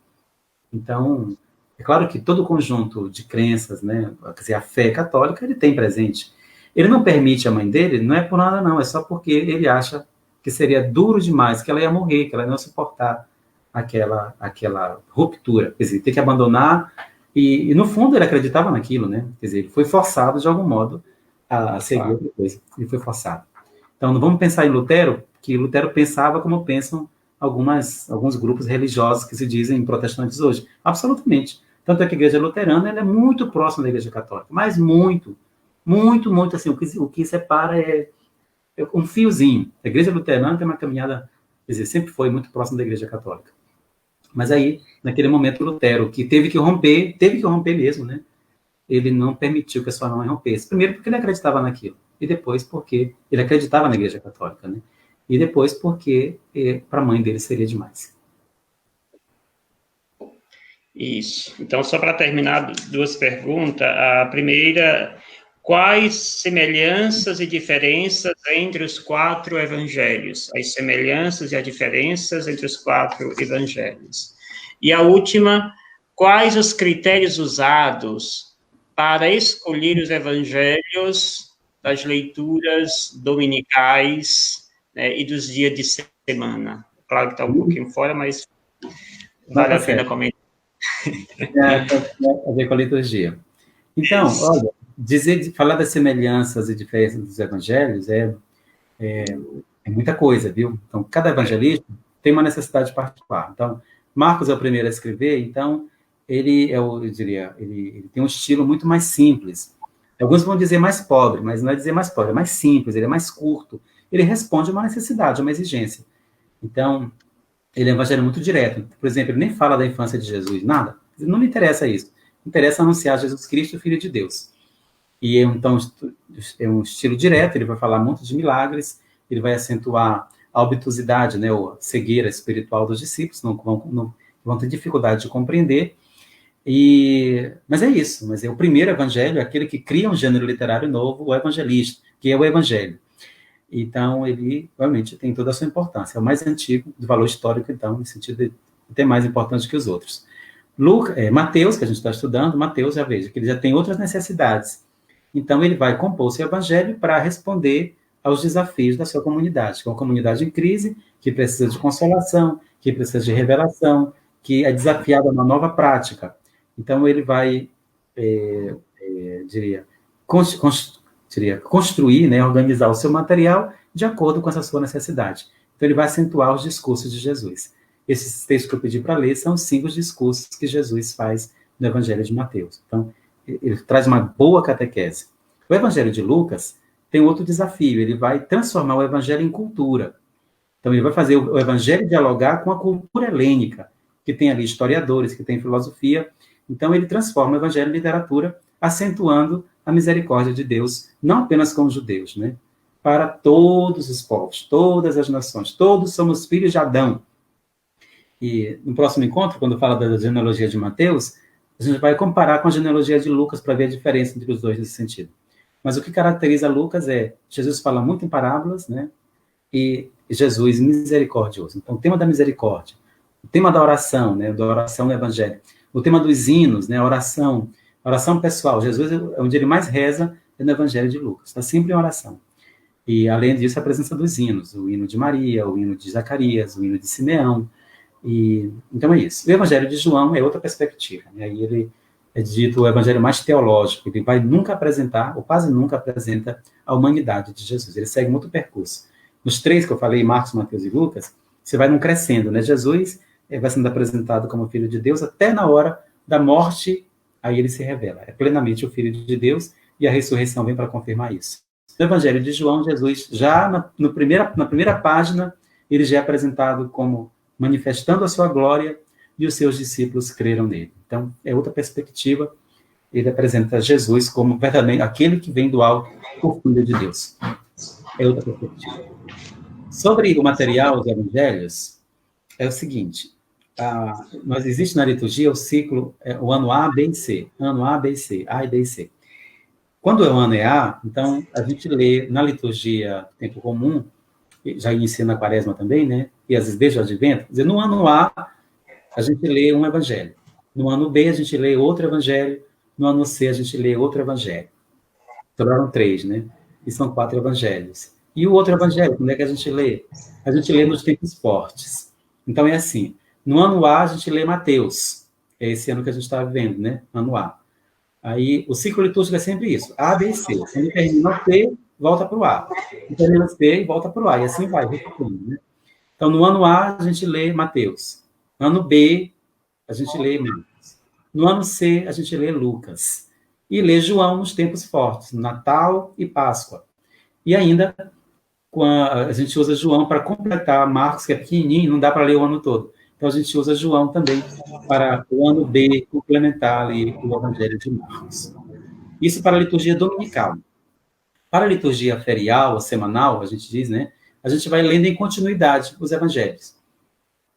Então, é claro que todo o conjunto de crenças, né, quer dizer, a fé católica, ele tem presente. Ele não permite a mãe dele, não é por nada não, é só porque ele acha que seria duro demais, que ela ia morrer, que ela não ia suportar aquela ruptura, quer dizer, ter que abandonar, e no fundo ele acreditava naquilo, né, quer dizer, ele foi forçado de algum modo a seguir outra coisa, ele foi forçado. Então, não vamos pensar em Lutero, que Lutero pensava como pensam alguns grupos religiosos que se dizem protestantes hoje. Absolutamente. Tanto é que a igreja luterana ela é muito próxima da igreja católica, mas muito, muito, muito, assim, o que separa é um fiozinho. A igreja luterana tem uma caminhada, quer dizer, sempre foi muito próxima da igreja católica. Mas aí, naquele momento, Lutero, que teve que romper mesmo, né? Ele não permitiu que a sua mãe rompesse. Primeiro porque ele acreditava naquilo, e depois porque ele acreditava na igreja católica, né? E depois porque para a mãe dele seria demais. Isso. Então, só para terminar, 2 perguntas. A primeira, quais semelhanças e diferenças entre os 4 evangelhos? As semelhanças e as diferenças entre os 4 evangelhos. E a última, quais os critérios usados para escolher os evangelhos das leituras dominicais, né, e dos dias de semana? Claro que está um pouquinho fora, mas vale a pena comentar. A ver com a liturgia. Então, olha, falar das semelhanças e diferenças dos evangelhos é muita coisa, viu? Então, cada evangelista tem uma necessidade particular. Então, Marcos é o primeiro a escrever, então, ele tem um estilo muito mais simples. Alguns vão dizer mais pobre, mas não é dizer mais pobre, é mais simples, ele é mais curto. Ele responde a uma necessidade, a uma exigência. Então, ele é um evangelho muito direto. Por exemplo, ele nem fala da infância de Jesus, nada. Não lhe interessa isso. Interessa anunciar Jesus Cristo, Filho de Deus. E então é um estilo direto, ele vai falar muito de milagres, ele vai acentuar a obtusidade, né, ou a cegueira espiritual dos discípulos, não vão ter dificuldade de compreender. Mas é isso, mas é o primeiro evangelho, é aquele que cria um gênero literário novo, o evangelista, que é o evangelho. Então, ele realmente tem toda a sua importância. É o mais antigo, de valor histórico, então, no sentido de ter mais importante que os outros. Mateus, que a gente está estudando, Mateus, já veja, que ele já tem outras necessidades. Então, ele vai compor seu evangelho para responder aos desafios da sua comunidade, que é uma comunidade em crise, que precisa de consolação, que precisa de revelação, que é desafiada a uma nova prática. Então, ele vai, construir, né, organizar o seu material de acordo com essa sua necessidade. Então, ele vai acentuar os discursos de Jesus. Esses textos que eu pedi para ler são os 5 discursos que Jesus faz no Evangelho de Mateus. Então, ele traz uma boa catequese. O Evangelho de Lucas tem outro desafio, ele vai transformar o Evangelho em cultura. Então, ele vai fazer o Evangelho dialogar com a cultura helênica, que tem ali historiadores, que tem filosofia. Então, ele transforma o Evangelho em literatura, acentuando a misericórdia de Deus, não apenas com os judeus, né? Para todos os povos, todas as nações, todos somos filhos de Adão. E no próximo encontro, quando fala da genealogia de Mateus, a gente vai comparar com a genealogia de Lucas para ver a diferença entre os dois nesse sentido. Mas o que caracteriza Lucas é, Jesus fala muito em parábolas, né? E Jesus misericordioso. Então, o tema da misericórdia, o tema da oração, né? Da oração no Evangelho, o tema dos hinos, né? A oração pessoal. Jesus, onde ele mais reza, é no Evangelho de Lucas. Está sempre em oração. E, além disso, a presença dos hinos. O hino de Maria, o hino de Zacarias, o hino de Simeão. Então, é isso. O Evangelho de João é outra perspectiva. Né? Aí ele é dito o Evangelho mais teológico. Ele vai nunca apresentar, ou quase nunca apresenta, a humanidade de Jesus. Ele segue muito percurso. Nos 3 que eu falei, Marcos, Mateus e Lucas, você vai num crescendo, né? Jesus vai sendo apresentado como Filho de Deus até na hora da morte, aí ele se revela. É plenamente o Filho de Deus e a ressurreição vem para confirmar isso. No Evangelho de João, Jesus, já na primeira página, ele já é apresentado como manifestando a sua glória e os seus discípulos creram nele. Então, é outra perspectiva. Ele apresenta Jesus como verdadeiramente aquele que vem do alto, o Filho de Deus. É outra perspectiva. Sobre o material dos evangelhos, é o seguinte, existe na liturgia o ciclo, o ano A, B e C. Ano A, B e C. A, B e C. Quando o ano é A, então, a gente lê na liturgia tempo comum, já inicia na quaresma também, né? E às vezes desde o advento. Quer dizer, no ano A, a gente lê um evangelho. No ano B, a gente lê outro evangelho. No ano C, a gente lê outro evangelho. Sobraram 3, né? E são 4 evangelhos. E o outro evangelho, como é que a gente lê? A gente lê nos tempos fortes. Então, é assim. No ano A, a gente lê Mateus. É esse ano que a gente está vivendo, né? Ano A. Aí, o ciclo litúrgico é sempre isso. A, B e C. Quando termina o C, volta para o A. Quando termina o C, e volta para o A. E assim vai, repetindo, né? Então, no ano A, a gente lê Mateus. No ano B, a gente lê Marcos. No ano C, a gente lê Lucas. E lê João nos tempos fortes, Natal e Páscoa. E ainda, a gente usa João para completar Marcos, que é pequenininho, não dá para ler o ano todo. Então, a gente usa João também para o ano B complementar ali o Evangelho de Marcos. Isso para a liturgia dominical. Para a liturgia ferial, ou semanal, a gente diz, né? A gente vai lendo em continuidade os evangelhos.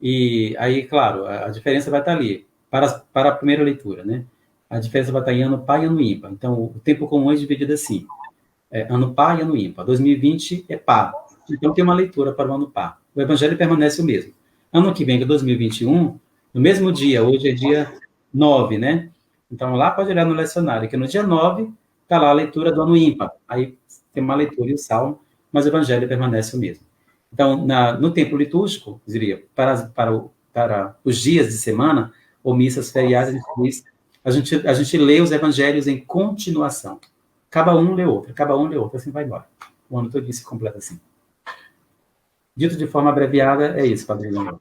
E aí, claro, a diferença vai estar ali, para a primeira leitura, né? A diferença vai estar em ano par e ano ímpar. Então, o tempo comum é dividido assim. Ano par e ano ímpar. 2020 é par. Então, tem uma leitura para o ano par. O evangelho permanece o mesmo. Ano que vem, que é 2021, no mesmo dia, hoje é dia 9, né? Então, lá pode olhar no lecionário, que no dia 9 está lá a leitura do ano ímpar. Aí tem uma leitura e o salmo, mas o evangelho permanece o mesmo. Então, no tempo litúrgico, diria, para os dias de semana, ou missas feriadas, a gente lê os evangelhos em continuação. Acaba um, lê outro, assim vai embora. O ano todo se completa assim. Dito de forma abreviada, é isso, Padre Leonardo.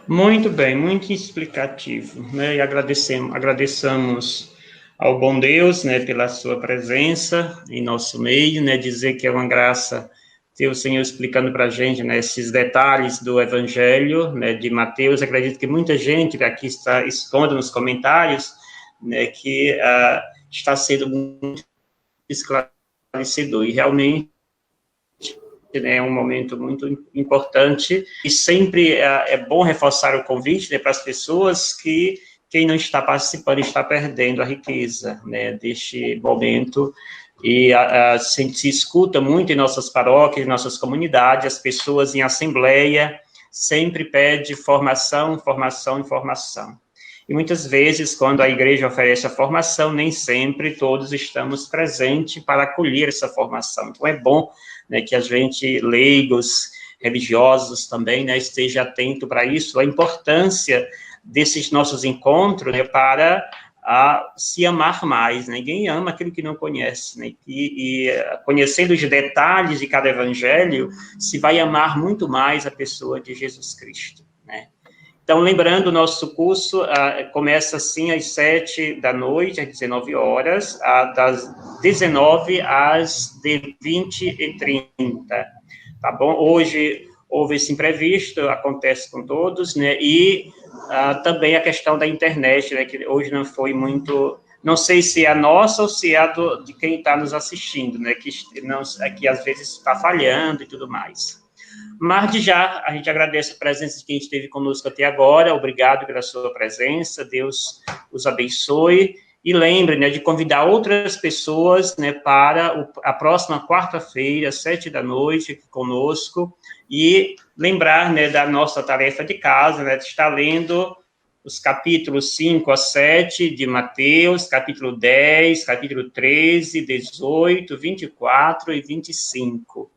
Muito bem, muito explicativo, né? E agradecemos ao bom Deus, né, pela sua presença em nosso meio, né? Dizer que é uma graça ter o Senhor explicando para a gente, né, esses detalhes do Evangelho, né, de Mateus. Acredito que muita gente aqui está expondo nos comentários, né, que está sendo muito esclarecedor, e realmente, né, é um momento muito importante, e sempre é bom reforçar o convite, né, para as pessoas que quem não está participando está perdendo a riqueza, né, deste momento. E se escuta muito em nossas paróquias, em nossas comunidades, as pessoas em assembleia sempre pedem formação, formação e formação. E muitas vezes, quando a igreja oferece a formação, nem sempre todos estamos presentes para acolher essa formação. Então, é bom, né, que a gente, leigos, religiosos também, né, esteja atento para isso, a importância desses nossos encontros, né, para se amar mais. Né? Ninguém ama aquilo que não conhece, né? E conhecendo os detalhes de cada evangelho, se vai amar muito mais a pessoa de Jesus Cristo, né? Então, lembrando, o nosso curso começa assim às 7 da noite, às 19 horas, das 19 às 20h30, tá bom? Hoje houve esse imprevisto, acontece com todos, né? E também a questão da internet, né? Que hoje não foi muito... Não sei se é a nossa ou se é a de quem está nos assistindo, né? Que às vezes está falhando e tudo mais. Mas, de já, a gente agradece a presença de quem esteve conosco até agora. Obrigado pela sua presença. Deus os abençoe. E lembre, né, de convidar outras pessoas, né, para a próxima quarta-feira, às 7 da noite, aqui conosco. E lembrar, né, da nossa tarefa de casa, né, de estar lendo os capítulos 5 a 7 de Mateus, capítulo 10, capítulo 13, 18, 24 e 25.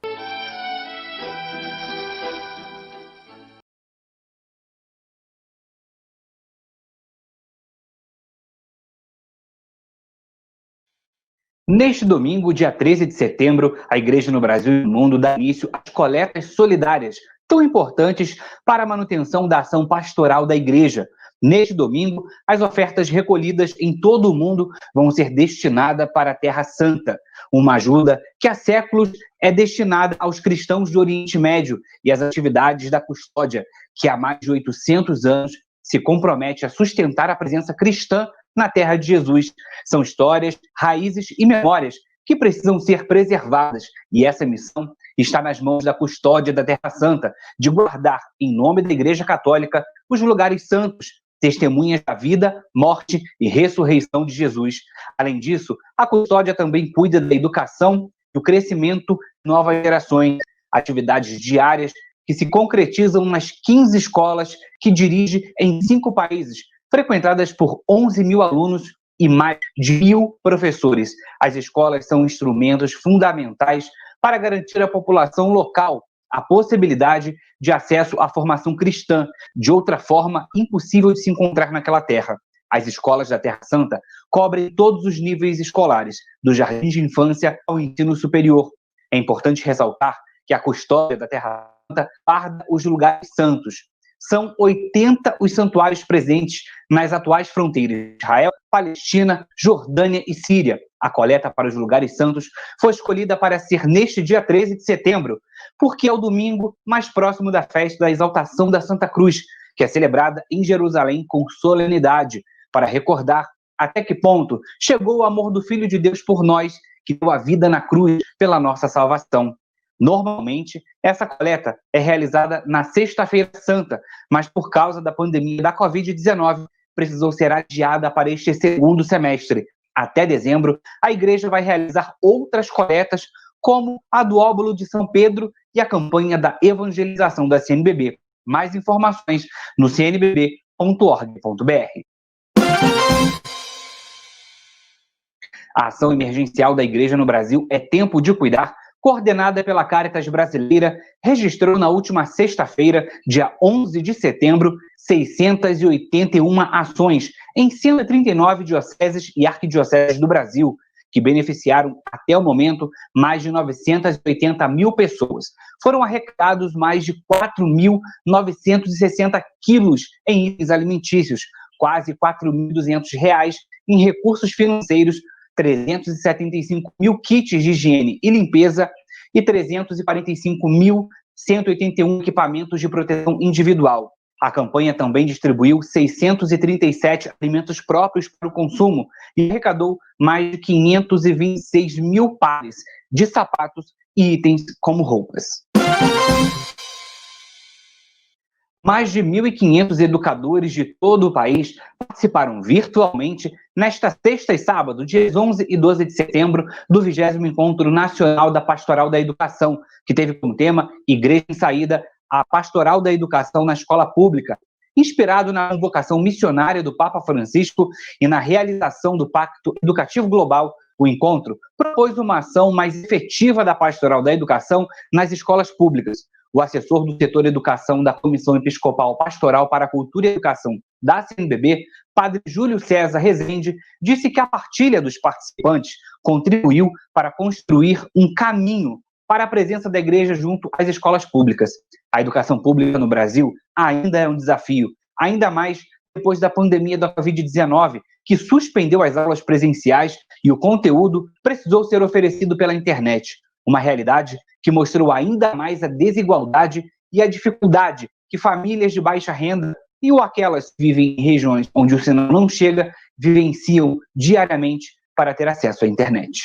Neste domingo, dia 13 de setembro, a Igreja no Brasil e no mundo dá início às coletas solidárias, tão importantes para a manutenção da ação pastoral da Igreja. Neste domingo, as ofertas recolhidas em todo o mundo vão ser destinadas para a Terra Santa, uma ajuda que há séculos é destinada aos cristãos do Oriente Médio e às atividades da custódia, que há mais de 800 anos se compromete a sustentar a presença cristã na terra de Jesus. São histórias, raízes e memórias que precisam ser preservadas, e essa missão está nas mãos da custódia da Terra Santa, de guardar, em nome da Igreja Católica, os lugares santos, testemunhas da vida, morte e ressurreição de Jesus. Além disso, a custódia também cuida da educação, do crescimento de novas gerações, atividades diárias que se concretizam nas 15 escolas que dirige em 5 países, frequentadas por 11 mil alunos e mais de 1.000 professores. As escolas são instrumentos fundamentais para garantir à população local a possibilidade de acesso à formação cristã, de outra forma impossível de se encontrar naquela terra. As escolas da Terra Santa cobrem todos os níveis escolares, do jardim de infância ao ensino superior. É importante ressaltar que a custódia da Terra Santa guarda os lugares santos. São 80 os santuários presentes nas atuais fronteiras de Israel, Palestina, Jordânia e Síria. A coleta para os lugares santos foi escolhida para ser neste dia 13 de setembro, porque é o domingo mais próximo da festa da exaltação da Santa Cruz, que é celebrada em Jerusalém com solenidade, para recordar até que ponto chegou o amor do Filho de Deus por nós, que deu a vida na cruz pela nossa salvação. Normalmente, essa coleta é realizada na Sexta-feira Santa, mas por causa da pandemia da Covid-19, precisou ser adiada para este segundo semestre. Até dezembro, a Igreja vai realizar outras coletas, como a do Óbolo de São Pedro e a campanha da evangelização da CNBB. Mais informações no cnbb.org.br. A ação emergencial da Igreja no Brasil é Tempo de Cuidar, coordenada pela Caritas Brasileira, registrou na última sexta-feira, dia 11 de setembro, 681 ações em 139 dioceses e arquidioceses do Brasil, que beneficiaram, até o momento, mais de 980 mil pessoas. Foram arrecadados mais de 4.960 quilos em itens alimentícios, quase R$ 4.200 em recursos financeiros, 375 mil kits de higiene e limpeza e 345.181 equipamentos de proteção individual. A campanha também distribuiu 637 alimentos próprios para o consumo e arrecadou mais de 526 mil pares de sapatos e itens como roupas. mais de 1.500 educadores de todo o país participaram virtualmente nesta sexta e sábado, dias 11 e 12 de setembro, do 20º Encontro Nacional da Pastoral da Educação, que teve como tema Igreja em Saída, a Pastoral da Educação na Escola Pública, inspirado na convocação missionária do Papa Francisco e na realização do Pacto Educativo Global. O encontro propôs uma ação mais efetiva da Pastoral da Educação nas escolas públicas. O assessor do setor Educação da Comissão Episcopal Pastoral para a Cultura e Educação da CNBB, Padre Júlio César Rezende, disse que a partilha dos participantes contribuiu para construir um caminho para a presença da igreja junto às escolas públicas. A educação pública no Brasil ainda é um desafio, ainda mais depois da pandemia da Covid-19, que suspendeu as aulas presenciais e o conteúdo precisou ser oferecido pela internet. Uma realidade que mostrou ainda mais a desigualdade e a dificuldade que famílias de baixa renda e ou aquelas que vivem em regiões onde o sinal não chega, vivenciam diariamente para ter acesso à internet.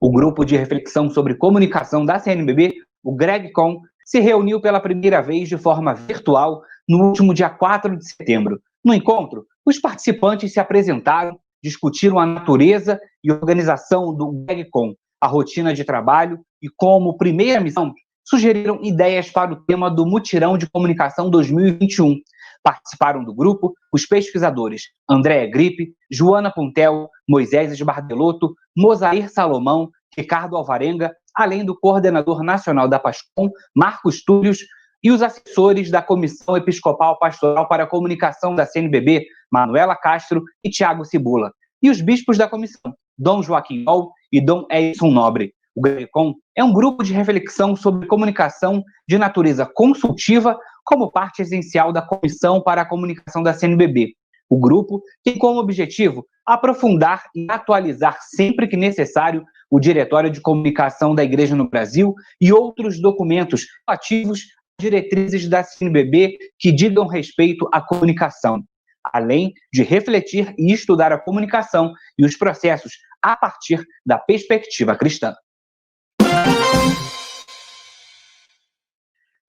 O grupo de reflexão sobre comunicação da CNBB, o GregCom, se reuniu pela primeira vez de forma virtual no último dia 4 de setembro. No encontro, os participantes se apresentaram, discutiram a natureza e organização do GregCom, a rotina de trabalho e, como primeira missão, sugeriram ideias para o tema do Mutirão de Comunicação 2021. Participaram do grupo os pesquisadores Andréa Gripe, Joana Puntel, Moisés Esbardelotto, Mosair Salomão, Ricardo Alvarenga, além do coordenador nacional da PASCOM, Marcos Túlios, e os assessores da Comissão Episcopal Pastoral para a Comunicação da CNBB, Manuela Castro e Tiago Cibula, e os bispos da comissão, Dom Joaquim Ol e Dom Edson Nobre. O GregCom é um grupo de reflexão sobre comunicação de natureza consultiva como parte essencial da Comissão para a Comunicação da CNBB. O grupo tem como objetivo aprofundar e atualizar sempre que necessário o Diretório de Comunicação da Igreja no Brasil e outros documentos relativos às diretrizes da CNBB que digam respeito à comunicação, além de refletir e estudar a comunicação e os processos a partir da perspectiva cristã.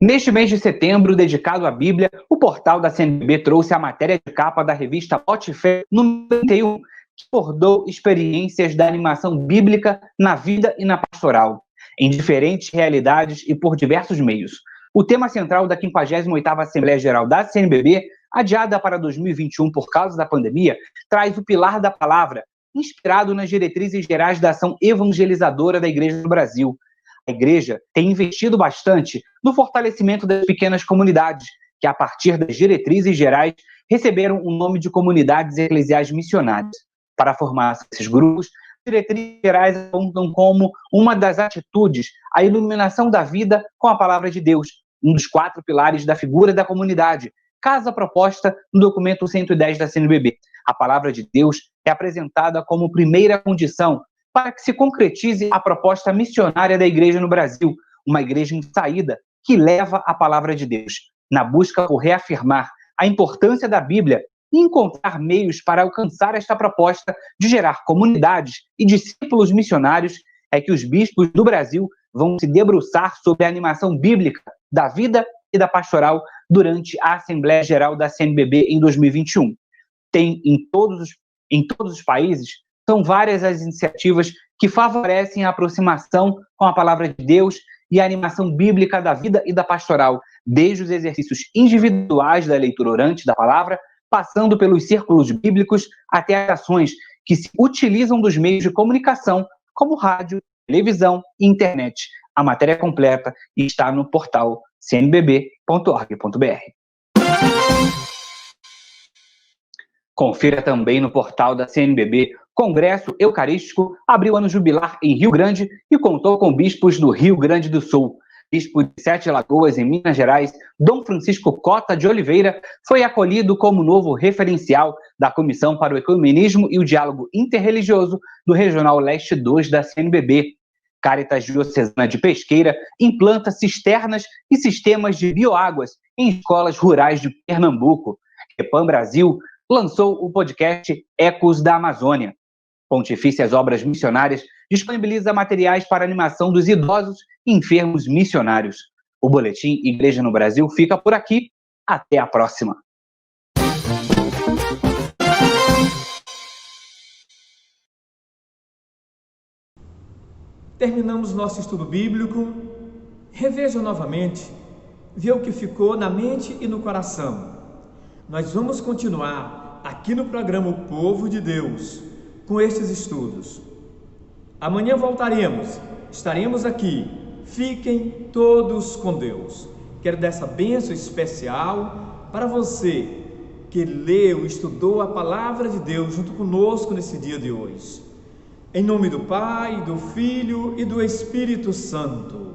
Neste mês de setembro, dedicado à Bíblia, o portal da CNBB trouxe a matéria de capa da revista Botifé número 31, que abordou experiências da animação bíblica na vida e na pastoral, em diferentes realidades e por diversos meios. O tema central da 58ª Assembleia Geral da CNBB, adiada para 2021 por causa da pandemia, traz o pilar da palavra, inspirado nas diretrizes gerais da ação evangelizadora da Igreja no Brasil. A Igreja tem investido bastante no fortalecimento das pequenas comunidades, que, a partir das diretrizes gerais, receberam o nome de comunidades eclesiais missionárias. Para formar esses grupos, as diretrizes gerais apontam como uma das atitudes a iluminação da vida com a palavra de Deus, um dos 4 pilares da figura da comunidade, casa proposta no documento 110 da CNBB. A palavra de Deus é apresentada como primeira condição para que se concretize a proposta missionária da Igreja no Brasil, uma igreja em saída que leva a palavra de Deus, na busca por reafirmar a importância da Bíblia e encontrar meios para alcançar esta proposta de gerar comunidades e discípulos missionários, é que os bispos do Brasil vão se debruçar sobre a animação bíblica da vida e da pastoral durante a Assembleia Geral da CNBB em 2021. Tem em todos os países, são várias as iniciativas que favorecem a aproximação com a palavra de Deus e a animação bíblica da vida e da pastoral, desde os exercícios individuais da leitura orante da palavra, passando pelos círculos bíblicos até as ações que se utilizam dos meios de comunicação, como rádio, televisão e internet. A matéria completa está no portal cnbb.org.br. Confira também no portal da CNBB. Congresso Eucarístico abriu ano jubilar em Rio Grande e contou com bispos do Rio Grande do Sul. Bispo de Sete Lagoas, em Minas Gerais, Dom Francisco Cota de Oliveira, foi acolhido como novo referencial da Comissão para o Ecumenismo e o Diálogo Interreligioso do Regional Leste 2 da CNBB. Caritas Diocesana de Pesqueira implanta cisternas e sistemas de bioáguas em escolas rurais de Pernambuco. EPAM Brasil lançou o podcast Ecos da Amazônia. Pontifícias Obras Missionárias disponibiliza materiais para animação dos idosos e enfermos missionários. O Boletim Igreja no Brasil fica por aqui. Até a próxima! Terminamos nosso estudo bíblico. Reveja novamente, vê o que ficou na mente e no coração. Nós vamos continuar aqui no programa O Povo de Deus com estes estudos. Amanhã voltaremos, estaremos aqui. Fiquem todos com Deus. Quero dar essa bênção especial para você que leu e estudou a palavra de Deus junto conosco nesse dia de hoje. Em nome do Pai, do Filho e do Espírito Santo.